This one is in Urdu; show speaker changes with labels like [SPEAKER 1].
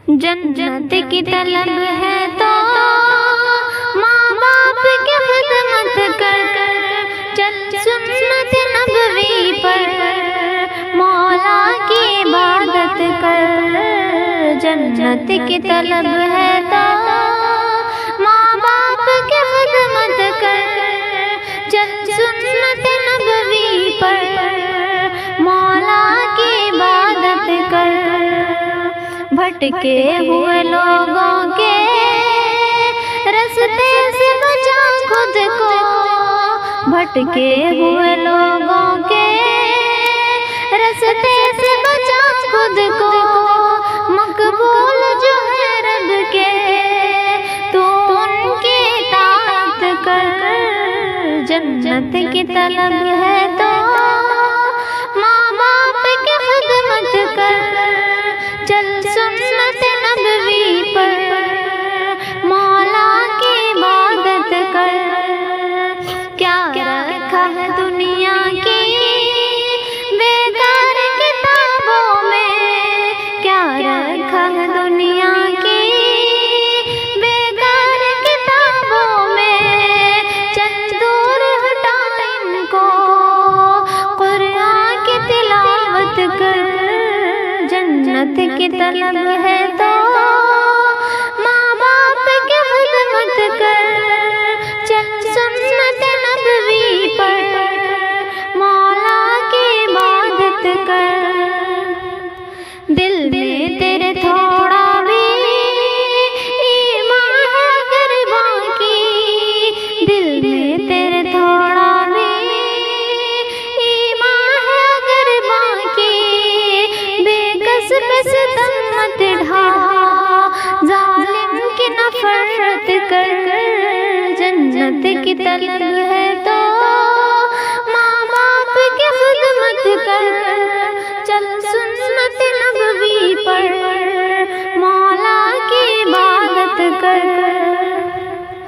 [SPEAKER 1] جنت کی طلب ہے تو ماں باپ کی خدمت کر، چل سنت نبوی پر مولا کی عبادت کر۔ جنت کی طلب ہے تو ماں باپ کی خدمت کر، چل سنت نبوی پر مولا کی عبادت کر۔ بھٹکے ہوئے لوگوں کے رستے سے بچا خود کو، بھٹکے ہوئے لوگوں کے رستے سے بچا خود کو، مقبول جو ہے رب کے تو ان کی اطاعت کر۔ جنت کی طلب ہے تو ماں باپ کی خدمت کر، چل سنت نبوی پر مولا کی عبادت کر۔ کیا رکھا ہے دنیا کی بیکار کتابوں میں، کیا رکھا ہے دنیا کی بیکار کتابوں میں، چند دور ہٹا ان کو قرآن کی تلاوت کر۔ جنت کی طلب ہے تو ماں باپ کی خدمت کر، چل سنت نبوی پر مولا کی عبادت کر۔ دل میں تیرے تھوڑا بھی ایمان ہے اگر باقی، دل میں تیرے تھوڑا بھی ایمان ہے اگر باقی، بے کس پہ ستم مت ڈھا، ظالم کی نفرت کر۔ جنت کی طلب ہے